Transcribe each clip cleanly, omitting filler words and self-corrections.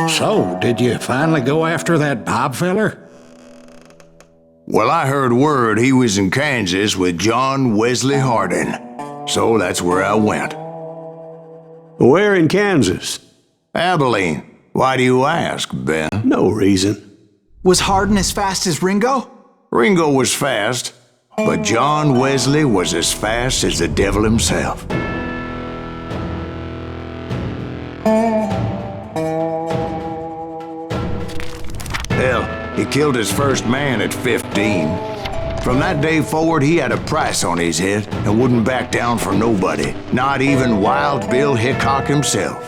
So, did you finally go after that Bob feller? Well, I heard word he was in Kansas with John Wesley Hardin, so that's where I went. Where in Kansas? Abilene. Why do you ask, Ben? No reason. Was Hardin as fast as Ringo? Ringo was fast, but John Wesley was as fast as the devil himself. Hell, he killed his first man at 15. From that day forward, he had a price on his head and wouldn't back down for nobody, not even Wild Bill Hickok himself.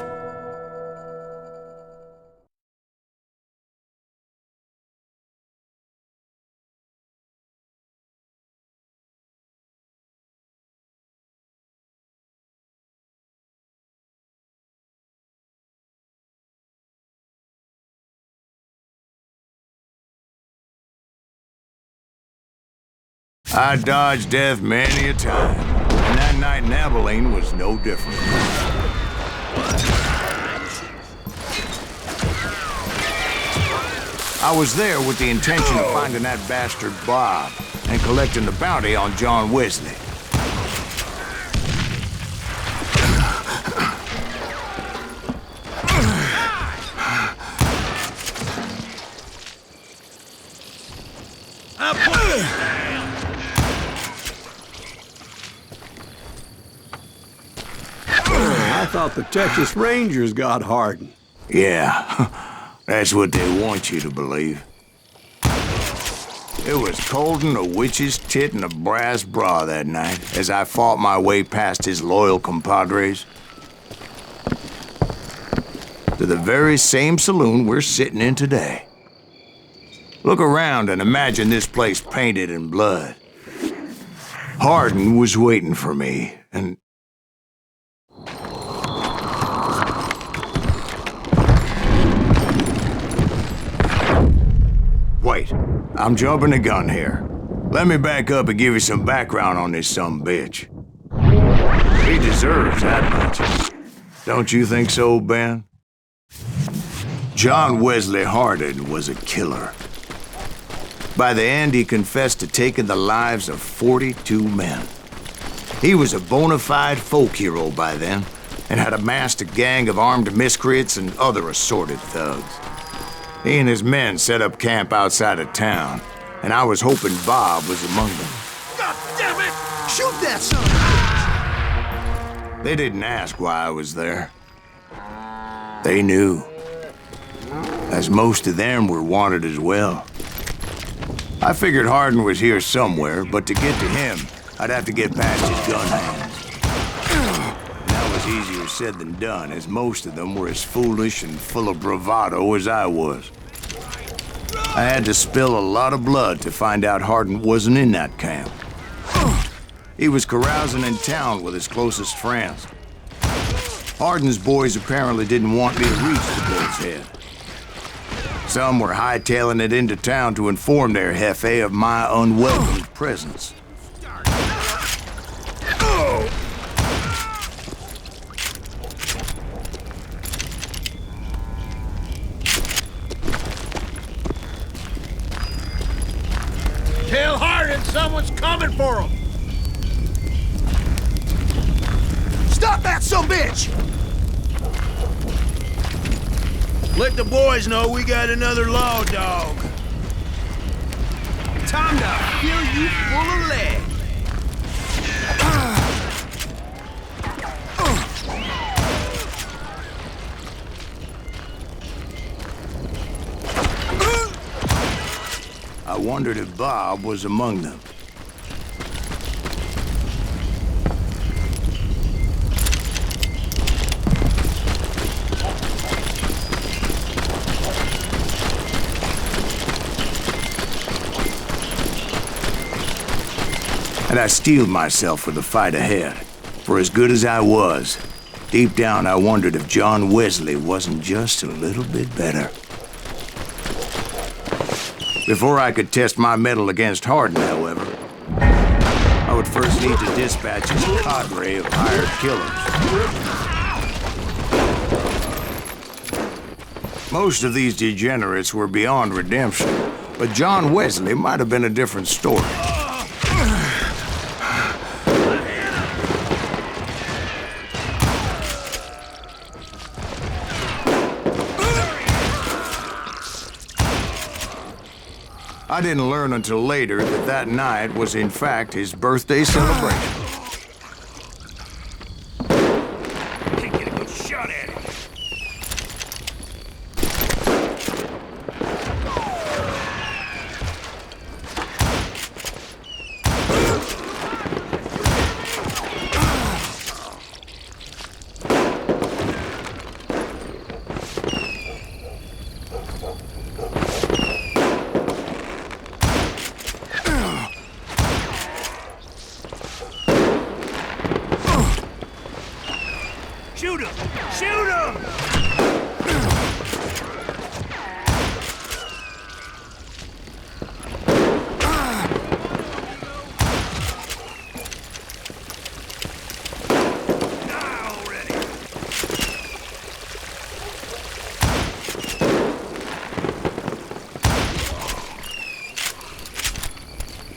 I dodged death many a time, and that night in Abilene was no different. I was there with the intention of finding that bastard Bob and collecting the bounty on John Wesley. I thought the Texas Rangers got Hardin. Yeah, that's what they want you to believe. It was cold in a witch's tit and a brass bra that night as I fought my way past his loyal compadres to the very same saloon we're sitting in today. Look around and imagine this place painted in blood. Hardin was waiting for me, and wait, I'm jumping the gun here. Let me back up and give you some background on this sumbitch. He deserves that much. Don't you think so, Ben? John Wesley Hardin was a killer. By the end, he confessed to taking the lives of 42 men. He was a bona fide folk hero by then, and had amassed a gang of armed miscreants and other assorted thugs. He and his men set up camp outside of town, and I was hoping Bob was among them. God damn it! Shoot that son of a bitch! They didn't ask why I was there. They knew, as most of them were wanted as well. I figured Hardin was here somewhere, but to get to him, I'd have to get past his gun hands. That was easier said than done, as most of them were as foolish and full of bravado as I was. I had to spill a lot of blood to find out Hardin wasn't in that camp. He was carousing in town with his closest friends. Hardin's boys apparently didn't want me to reach the bull's head. Some were hightailing it into town to inform their jefe of my unwelcomed presence. Tell Hardin someone's coming for him! Stop that sumbitch! Let the boys know we got another law dog. Time to fill you full of lead. I wondered if Bob was among them. And I steeled myself for the fight ahead. For as good as I was, deep down I wondered if John Wesley wasn't just a little bit better. Before I could test my mettle against Hardin, however, I would first need to dispatch his cadre of hired killers. Most of these degenerates were beyond redemption, but John Wesley might have been a different story. I didn't learn until later that that night was in fact his birthday celebration. Can't get a good shot at it. Shoot him! Shoot him! Die already!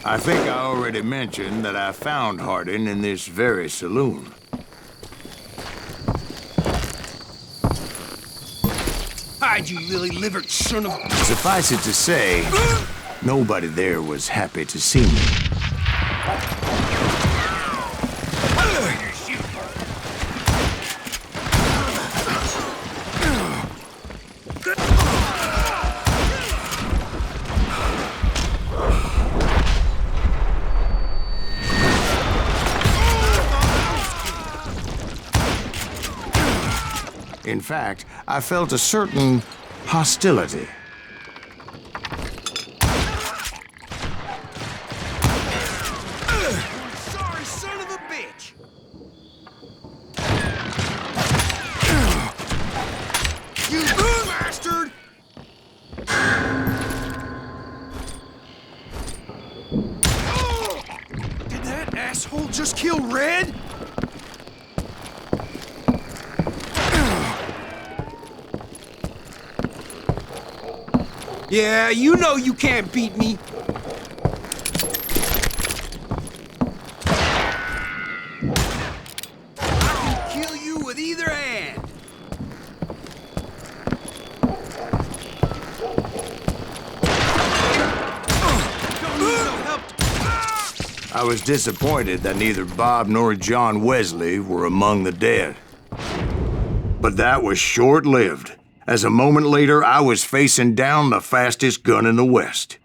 I think I already mentioned that I found Hardin in this very saloon. Hide, you lily-livered son of... Suffice it to say, nobody there was happy to see me. In fact, I felt a certain hostility. Sorry son of a bitch! You bastard! Did that asshole just kill Red? Yeah, you know you can't beat me. I can kill you with either hand. Don't need no help. I was disappointed that neither Bob nor John Wesley were among the dead. But that was short-lived. As a moment later, I was facing down the fastest gun in the West.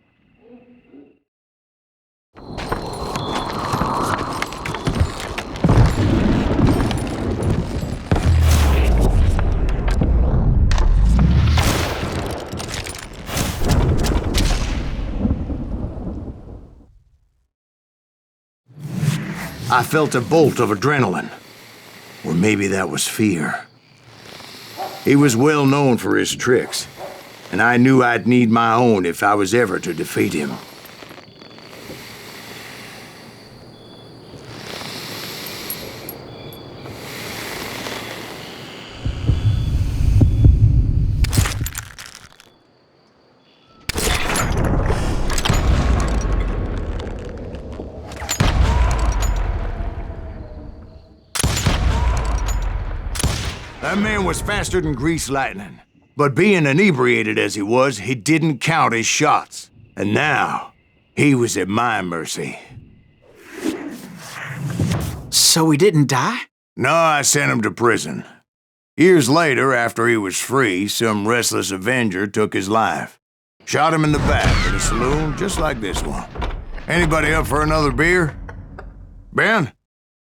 I felt a bolt of adrenaline. Or maybe that was fear. He was well known for his tricks, and I knew I'd need my own if I was ever to defeat him. That man was faster than greased lightning. But being inebriated as he was, he didn't count his shots. And now, he was at my mercy. So he didn't die? No, I sent him to prison. Years later, after he was free, some restless avenger took his life. Shot him in the back in a saloon just like this one. Anybody up for another beer? Ben?